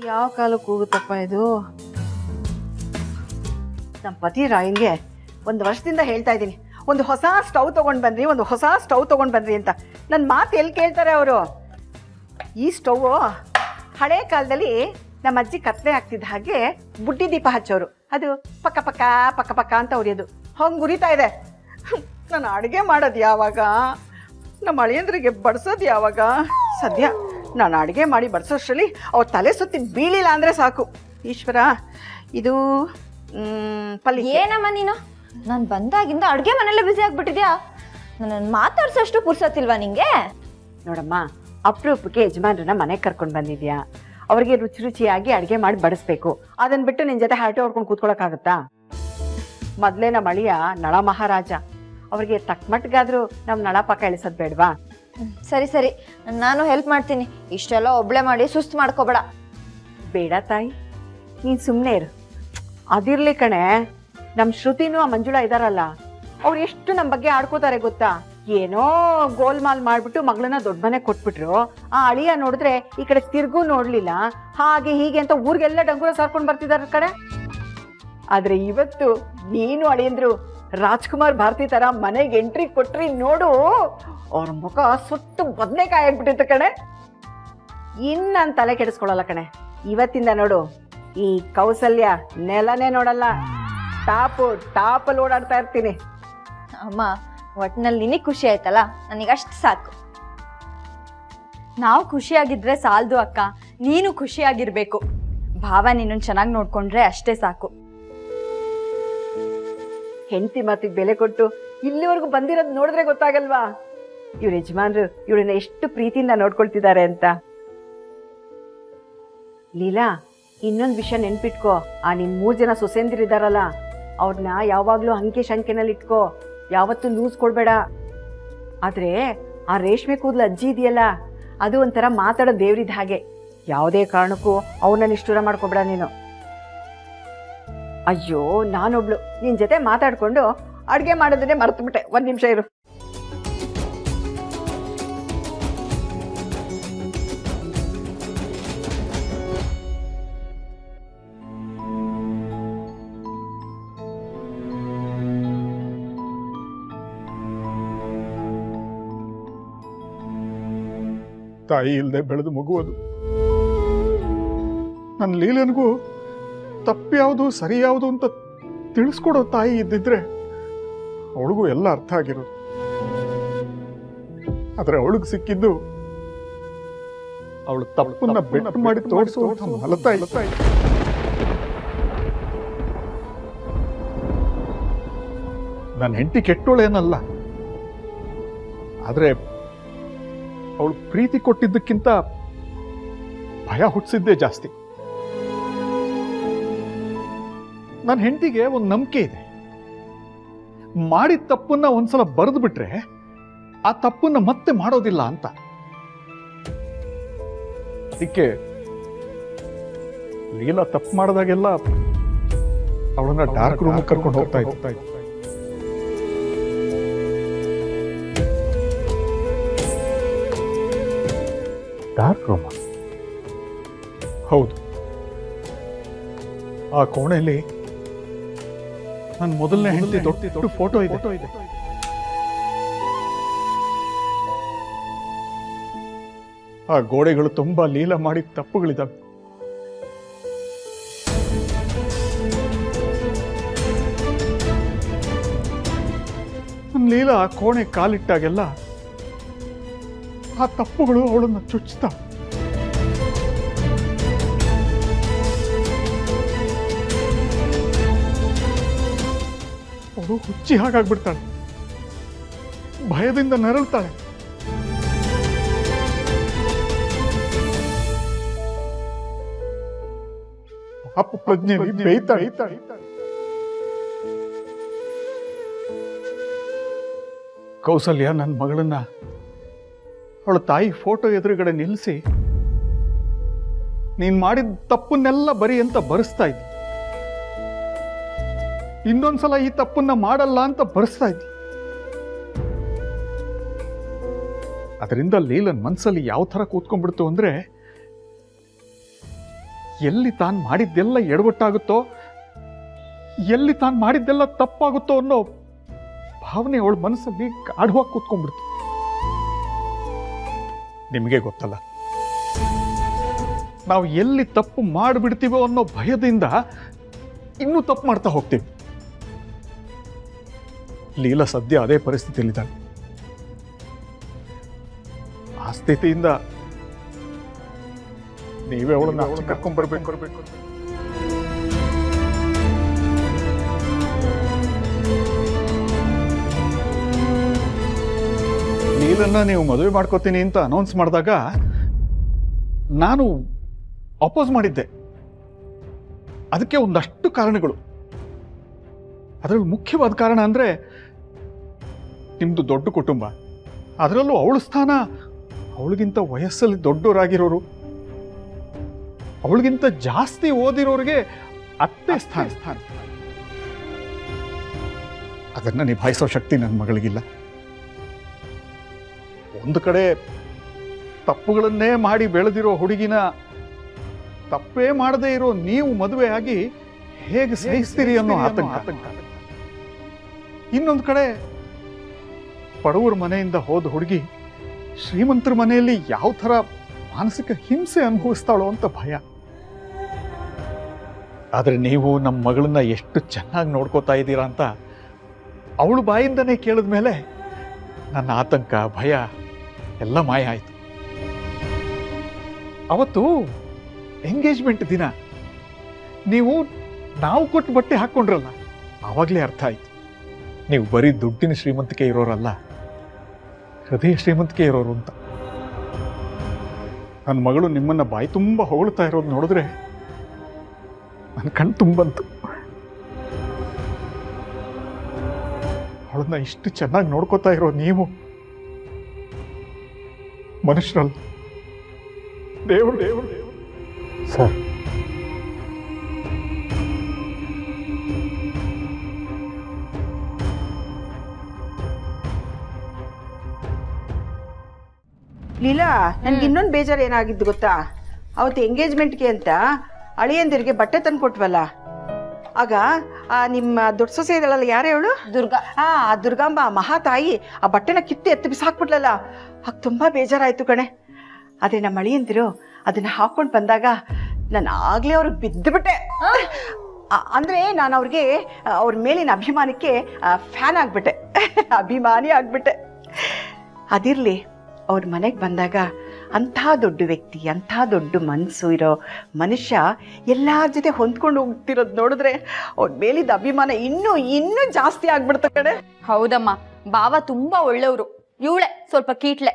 ಯಾವ ಕಾಲಕ್ಕೆ ಹೋಗುತ್ತಪ್ಪ ಇದು? ನಮ್ಮ ಪತಿ ರಾಯನ್ಗೆ ಒಂದು ವರ್ಷದಿಂದ ಹೇಳ್ತಾ ಇದ್ದೀನಿ, ಒಂದು ಹೊಸ ಸ್ಟವ್ ತೊಗೊಂಡು ಬನ್ನಿ ಅಂತ. ನನ್ನ ಮಾತು ಎಲ್ಲಿ ಕೇಳ್ತಾರೆ ಅವರು? ಈ ಸ್ಟವ್ ಹಳೆ ಕಾಲದಲ್ಲಿ ನಮ್ಮ ಅಜ್ಜಿ ಕತ್ಲೆ ಆಗ್ತಿದ್ದ ಹಾಗೆ ಬುಡ್ಡಿ ದೀಪ ಹಚ್ಚೋರು. ಅದು ಪಕ್ಕ ಪಕ್ಕ ಪಕ್ಕ ಪಕ್ಕ ಅಂತ ಉರಿಯೋದು. ಹಂಗೆ ಉರಿತಾ ಇದೆ. ನಾನು ಅಡುಗೆ ಮಾಡೋದು ಯಾವಾಗ? ನಮ್ಮ ಅಳಿಯಂದ್ರಿಗೆ ಬಡಿಸೋದು ಯಾವಾಗ? ಸದ್ಯ ನಾನು ಅಡುಗೆ ಮಾಡಿ ಬಡಿಸೋಷ್ಟರಲ್ಲಿ ಅವ್ರ ತಲೆ ಸುತ್ತಿ ಬೀಳಿಲ್ಲ ಅಂದರೆ ಸಾಕು. ಈಶ್ವರ, ಇದು ಪಲ್ಯ. ಏನಮ್ಮ ನೀನು ನಾನು ಬಂದಾಗಿಂದ ಅಡುಗೆ ಮನೆಯಲ್ಲೇ ಬ್ಯುಸಿ ಆಗ್ಬಿಟ್ಟಿದ್ಯಾ? ನನ್ನ ಮಾತಾಡ್ಸೋಷ್ಟು ಪುರ್ಸತ್ತಿಲ್ವಾ ನಿಂಗೆ? ನೋಡಮ್ಮ, ಅಪರೂಪಕ್ಕೆ ಯಜಮಾನ್ರನ್ನ ಮನೆಗೆ ಕರ್ಕೊಂಡು ಬಂದಿದ್ಯಾ, ಅವ್ರಿಗೆ ರುಚಿ ರುಚಿಯಾಗಿ ಅಡುಗೆ ಮಾಡಿ ಬಡಿಸ್ಬೇಕು. ಅದನ್ನ ಬಿಟ್ಟು ನಿನ್ನ ಜೊತೆ ಹರಟೆ ಹೊಡ್ಕೊಂಡು ಕೂತ್ಕೊಳ್ಳೋಕ್ಕಾಗತ್ತಾ? ಮೊದಲೇ ನಮ್ಮ ಅಳಿಯ ನಳ ಮಹಾರಾಜ, ಅವ್ರಿಗೆ ತಕ್ಕಮಟ್ಟಿಗಾದ್ರೂ ನಮ್ಮ ನಳ ಪಕ್ಕ ಇಳಿಸೋದು ಬೇಡವಾ? ಸರಿ ಸರಿ, ನಾನು ಹೆಲ್ಪ್ ಮಾಡ್ತೀನಿ. ಇಷ್ಟೆಲ್ಲ ಒಬ್ಳೆ ಮಾಡಿ ಸುಸ್ತು ಮಾಡ್ಕೋಬೇಡ. ಬೇಡ ತಾಯಿ, ನೀನು ಸುಮ್ಮನೆ ಇರು. ಅದಿರ್ಲಿ ಕಣೆ, ನಮ್ಮ ಶ್ರುತಿನೂ ಆ ಮಂಜುಳಾ ಇದಾರಲ್ಲ, ಅವ್ರು ಎಷ್ಟು ನಮ್ಮ ಬಗ್ಗೆ ಆಡ್ಕೋತಾರೆ ಗೊತ್ತಾ? ಏನೋ ಗೋಲ್ಮಾಲ್ ಮಾಡ್ಬಿಟ್ಟು ಮಗಳನ್ನ ದೊಡ್ಡ ಮನೆಗೆ ಕೊಟ್ಬಿಟ್ರು. ಆ ಅಳಿಯ ನೋಡಿದ್ರೆ ಈ ಕಡೆ ತಿರ್ಗೂ ನೋಡ್ಲಿಲ್ಲ, ಹಾಗೆ ಹೀಗೆ ಅಂತ ಊರಿಗೆಲ್ಲ ಡಂಗೂರ ಸಾರ್ಕೊಂಡು ಬರ್ತಿದಾರ ಕಡೆ. ಆದ್ರೆ ಇವತ್ತು ನೀನು ಅಳಿಯಂದ್ರು ರಾಜ್ಕುಮಾರ್ ಭಾರತಿ ತರ ಮನೆಗೆ ಎಂಟ್ರಿ ಕೊಟ್ರಿ ನೋಡು, ಅವ್ರ ಮುಖ ಸುಟ್ಟು ಬದನೆಕಾಯಿ ಆಗ್ಬಿಟ್ಟಿತ್ತು ಕಣೆ. ಇನ್ನು ನಾನು ತಲೆ ಕೆಡಿಸ್ಕೊಳ್ಳಲ್ಲ ಕಣೆ. ಇವತ್ತಿಂದ ನೋಡು, ಈ ಕೌಸಲ್ಯ ನೆಲನೇ ನೋಡಲ್ಲ, ಟಾಪಲ್ಲಿ ಓಡಾಡ್ತಾ ಇರ್ತೀನಿ. ಅಮ್ಮ, ಒಟ್ಟಿನಲ್ಲಿ ನಿನಗೆ ಖುಷಿ ಆಯ್ತಲ್ಲ, ನನಗಷ್ಟು ಸಾಕು. ನಾವು ಖುಷಿಯಾಗಿದ್ರೆ ಸಾಲದು ಅಕ್ಕ, ನೀನು ಖುಷಿಯಾಗಿರ್ಬೇಕು. ಭಾವ ನಿನ್ನನ್ನು ಚೆನ್ನಾಗಿ ನೋಡ್ಕೊಂಡ್ರೆ ಅಷ್ಟೇ ಸಾಕು. ಹೆಂಡತಿ ಮಾತಿಗೆ ಬೆಲೆ ಕೊಟ್ಟು ಇಲ್ಲಿವರೆಗೂ ಬಂದಿರೋದು ನೋಡಿದ್ರೆ ಗೊತ್ತಾಗಲ್ವಾ ಇವ್ರ ಯಜಮಾನ್ರು ಇವಳನ್ನ ಎಷ್ಟು ಪ್ರೀತಿಯಿಂದ ನೋಡ್ಕೊಳ್ತಿದ್ದಾರೆ ಅಂತ. ಲೀಲಾ, ಇನ್ನೊಂದು ವಿಷಯ ನೆನ್ಪಿಟ್ಕೋ, ಆ ನಿಮ್ 3 ಜನ ಸೊಸೆಂದಿರಿದಾರಲ್ಲ, ಅವ್ರನ್ನ ಯಾವಾಗ್ಲೂ ಅಂಕೆ ಶಂಕೆನಲ್ಲಿ ಇಟ್ಕೋ, ಯಾವತ್ತೂ ಲೂಸ್ ಕೊಡ್ಬೇಡ. ಆದ್ರೆ ಆ ರೇಷ್ಮೆ ಕೂದಲು ಅಜ್ಜಿ ಇದೆಯಲ್ಲ, ಅದು ಒಂಥರ ಮಾತಾಡೋ ದೇವ್ರಿದ ಹಾಗೆ. ಯಾವುದೇ ಕಾರಣಕ್ಕೂ ಅವನ್ನ ನಿಷ್ಠೂರ ಮಾಡ್ಕೊಬೇಡ ನೀನು. ಅಯ್ಯೋ, ನಾನೊಬ್ಳು ನಿನ್ ಜೊತೆ ಮಾತಾಡ್ಕೊಂಡು ಅಡ್ಗೆ ಮಾಡೋದನ್ನೇ ಮರ್ತುಬಿಟ್ಟೆ. 1 ನಿಮಿಷ ಇರು. ತಾಯಿ ಇಲ್ಲದೆ ಬೆಳೆದು ಮಗುವುದು. ನನ್ನ ಲೀಲನಿಗೂ ತಪ್ಪು ಯಾವುದು ಸರಿ ಯಾವುದು ಅಂತ ತಿಳಿಸ್ಕೊಡೋ ತಾಯಿ ಇದ್ದಿದ್ರೆ ಅವಳಿಗೂ ಎಲ್ಲ ಅರ್ಥ ಆಗಿರೋದು. ಆದ್ರೆ ಅವಳಿಗೆ ಸಿಕ್ಕಿದ್ದು ಅವಳು ತಪ್ಪನ್ನ ಬೆಟ್ಟು ಮಾಡಿ ತೋರಿಸುವಂತ ಮಲತಾಯಿ. ನನ್ನ ಹೆಂಡತಿ ಕೆಟ್ಟೋಳೇನಲ್ಲ, ಆದ್ರೆ ಅವಳು ಪ್ರೀತಿ ಕೊಟ್ಟಿದ್ದಕ್ಕಿಂತ ಭಯ ಹುಟ್ಟಿಸಿದ್ದೇ ಜಾಸ್ತಿ. ನನ್ನ ಹೆಂಡತಿಗೆ ಒಂದು ನಂಬಿಕೆ ಇದೆ, ಮಾಡಿದ ತಪ್ಪನ್ನ ಒಂದ್ಸಲ ಬರೆದು ಬಿಟ್ರೆ ಆ ತಪ್ಪನ್ನ ಮತ್ತೆ ಮಾಡೋದಿಲ್ಲ ಅಂತ. ಅದಕ್ಕೆ ಲೀಲಾ ತಪ್ಪು ಮಾಡಿದಾಗೆಲ್ಲ ಅವಳನ್ನ ಡಾರ್ಕ್ ರೂಮ್ ಕರ್ಕೊಂಡು ಹೋಗ್ತಾ ಇತ್ತು. Dark room? ಹೌದು. ಆ ಕೋಣೆಯಲ್ಲಿ ನನ್ನ ಮೊದಲನೇ ಹೆಂಡತಿ ದೊಡ್ಡ ಫೋಟೋ ಇದೆ. ಆ ಗೋಡೆಗಳು ತುಂಬಾ ಲೀಲಾ ಮಾಡಿದ ತಪ್ಪುಗಳಿದಾವೆ. ನನ್ನ ಲೀಲಾ ಆ ಕೋಣೆ ಕಾಲಿಟ್ಟಾಗೆಲ್ಲ ಆ ತಪ್ಪುಗಳು ಅವಳನ್ನು ಚುಚ್ಚುತ್ತಾವೆ. ಅವಳು ಹುಚ್ಚಿ ಹಾಗಾಗ್ಬಿಡ್ತಾಳೆ, ಭಯದಿಂದ ನರಳ್ತಾಳೆ. ಪಾಪ ಪ್ರಜ್ಞೆ ಬೇಯ್ತಾಳೆ. ಕೌಸಲ್ಯ ನನ್ನ ಮಗಳನ್ನ ಅವಳ ತಾಯಿ ಫೋಟೋ ಎದುರುಗಡೆ ನಿಲ್ಲಿಸಿ ನೀನ್ ಮಾಡಿದ ತಪ್ಪನ್ನೆಲ್ಲ ಬರಿ ಅಂತ ಬರೆಸ್ತಾ ಇದ್ದಿ. ಇನ್ನೊಂದ್ಸಲ ಈ ತಪ್ಪನ್ನ ಮಾಡಲ್ಲ ಅಂತ ಬರೆಸ್ತಾ ಇದ್ದಿ. ಅದರಿಂದ ಲೀಲನ್ ಮನ್ಸಲ್ಲಿ ಯಾವ ಥರ ಕೂತ್ಕೊಂಡ್ಬಿಡ್ತು ಅಂದ್ರೆ, ಎಲ್ಲಿ ತಾನು ಮಾಡಿದ್ದೆಲ್ಲ ಎಡವಟ್ಟಾಗುತ್ತೋ, ಎಲ್ಲಿ ತಾನು ಮಾಡಿದ್ದೆಲ್ಲ ತಪ್ಪಾಗುತ್ತೋ ಅನ್ನೋ ಭಾವನೆ ಅವಳ ಮನಸ್ಸಲ್ಲಿ ಗಾಢವಾಗಿ ಕೂತ್ಕೊಂಡ್ಬಿಡ್ತು. ನಿಮಗೆ ಗೊತ್ತಲ್ಲ, ನಾವು ಎಲ್ಲಿ ತಪ್ಪು ಮಾಡಿಬಿಡ್ತೀವೋ ಅನ್ನೋ ಭಯದಿಂದ ಇನ್ನೂ ತಪ್ಪು ಮಾಡ್ತಾ ಹೋಗ್ತೀವಿ. ಲೀಲಾ ಸದ್ಯ ಅದೇ ಪರಿಸ್ಥಿತಿಯಲ್ಲಿದ್ದಾಳೆ. ಆ ಸ್ಥಿತಿಯಿಂದ ನೀವೇ ಅವಳನ್ನ ಕರ್ಕೊಂಡ್ಬರ್ಬೇಕು. ಲೀಲನ್ನ ನೀವು ಮದುವೆ ಮಾಡ್ಕೋತೀನಿ ಅಂತ ಅನೌನ್ಸ್ ಮಾಡಿದಾಗ ನಾನು ಅಪೋಸ್ ಮಾಡಿದ್ದೆ. ಅದಕ್ಕೆ ಒಂದಷ್ಟು ಕಾರಣಗಳು. ಅದರಲ್ಲಿ ಮುಖ್ಯವಾದ ಕಾರಣ ಅಂದರೆ ನಿಮ್ಮದು ದೊಡ್ಡ ಕುಟುಂಬ, ಅದರಲ್ಲೂ ಅವಳ ಸ್ಥಾನ ಅವಳಿಗಿಂತ ವಯಸ್ಸಲ್ಲಿ ದೊಡ್ಡವರಾಗಿರೋರು, ಅವಳಿಗಿಂತ ಜಾಸ್ತಿ ಓದಿರೋರಿಗೆ ಅತ್ತೆ ಸ್ಥಾನ. ಅದನ್ನು ನಿಭಾಯಿಸೋ ಶಕ್ತಿ ನನ್ನ ಮಗಳಿಗಿಲ್ಲ. ಒಂದು ಕಡೆ ತಪ್ಪುಗಳನ್ನೇ ಮಾಡಿ ಬೆಳೆದಿರೋ ಹುಡುಗಿನ ತಪ್ಪೇ ಮಾಡದೇ ಇರೋ ನೀವು ಮದುವೆ ಆಗಿ ಹೇಗೆ ಸಹಿಸ್ತೀರಿ ಅನ್ನೋ ಆತಂಕ. ಇನ್ನೊಂದು ಕಡೆ ಬಡವರ ಮನೆಯಿಂದ ಹೋದ ಹುಡುಗಿ ಶ್ರೀಮಂತರ ಮನೆಯಲ್ಲಿ ಯಾವ ಥರ ಮಾನಸಿಕ ಹಿಂಸೆ ಅನುಭವಿಸ್ತಾಳೋ ಅಂತ ಭಯ. ಆದರೆ ನೀವು ನಮ್ಮ ಮಗಳನ್ನ ಎಷ್ಟು ಚೆನ್ನಾಗಿ ನೋಡ್ಕೋತಾ ಇದ್ದೀರಾ ಅಂತ ಅವಳು ಬಾಯಿಂದನೇ ಕೇಳಿದ ಮೇಲೆ ನನ್ನ ಆತಂಕ, ಭಯ ಎಲ್ಲ ಮಾಯ ಆಯಿತು. ಅವತ್ತು ಎಂಗೇಜ್ಮೆಂಟ್ ದಿನ ನೀವು ನಾವು ಕೊಟ್ಟು ಬಟ್ಟೆ ಹಾಕ್ಕೊಂಡ್ರಲ್ಲ, ಆವಾಗಲೇ ಅರ್ಥ ಆಯಿತು ನೀವು ಬರೀ ದುಡ್ಡಿನ ಶ್ರೀಮಂತಿಕೆ ಇರೋರಲ್ಲ, ಹೃದಯ ಶ್ರೀಮಂತಿಕೆ ಇರೋರು ಅಂತ. ನನ್ನ ಮಗಳು ನಿಮ್ಮನ್ನ ಬಾಯಿ ತುಂಬ ಹೊಗಳ್ತಾ ಇರೋದು ನೋಡಿದ್ರೆ ನನ್ನ ಕಣ್ಣು ತುಂಬಂತು. ಅವಳನ್ನ ಇಷ್ಟು ಚೆನ್ನಾಗಿ ನೋಡ್ಕೋತಾ ಇರೋ ನೀವು ಮನುಷ್ಯರಲ್ಲ, ದೇವರು. ಸರ್, ಲೀಲಾ, ನನ್ಗೆ ಇನ್ನೊಂದು ಬೇಜಾರು ಏನಾಗಿದ್ದು ಗೊತ್ತಾ? ಅವತ್ತು ಎಂಗೇಜ್ಮೆಂಟ್ಗೆ ಅಂತ ಅಳಿಯಂದಿರಿಗೆ ಬಟ್ಟೆ ತಂದು ಕೊಟ್ವಲ್ಲ, ಆಗ ನಿಮ್ಮ ದೊಡ್ಡ ಸೊಸೆ ಇದ್ದಾಳಲ್ಲ, ಯಾರೇ ಅವಳು? ದುರ್ಗಾ. ಆ ದುರ್ಗಾಂಬ ಮಹಾತಾಯಿ ಆ ಬಟ್ಟೆನ ಕಿತ್ತು ಎತ್ತಿ ಬಿಸಾಕ್ಬಿಟ್ಲಲ್ಲ, ಆಗ ತುಂಬ ಬೇಜಾರಾಯಿತು ಕಣೆ. ಅದೇ ನಮ್ಮ ಅಳಿಯಂದಿರು ಅದನ್ನ ಹಾಕೊಂಡು ಬಂದಾಗ ನಾನು ಆಗಲೇ ಅವ್ರಿಗೆ ಬಿದ್ದುಬಿಟ್ಟೆ. ಅಂದರೆ ನಾನು ಅವ್ರಿಗೆ ಅವ್ರ ಮೇಲಿನ ಅಭಿಮಾನಕ್ಕೆ ಫ್ಯಾನ್ ಆಗಿಬಿಟ್ಟೆ, ಅಭಿಮಾನಿ ಆಗಿಬಿಟ್ಟೆ. ಅದಿರಲಿ, ಅವ್ರ ಮನೆಗೆ ಬಂದಾಗ ಅಂಥ ದೊಡ್ಡ ವ್ಯಕ್ತಿ, ಅಂಥ ದೊಡ್ಡ ಮನಸ್ಸು ಇರೋ ಮನುಷ್ಯ ಎಲ್ಲರ ಜೊತೆ ಹೊಂದ್ಕೊಂಡು ಹೋಗ್ತಿರೋದು ನೋಡಿದ್ರೆ ಅವ್ರ ಮೇಲಿದ್ದ ಅಭಿಮಾನ ಇನ್ನೂ ಜಾಸ್ತಿ ಆಗ್ಬಿಡ್ತ ಕಡೆ. ಹೌದಮ್ಮ, ಭಾವ ತುಂಬಾ ಒಳ್ಳೆಯವರು, ಇವಳೆ ಸ್ವಲ್ಪ ಕೀಟ್ಲೆ.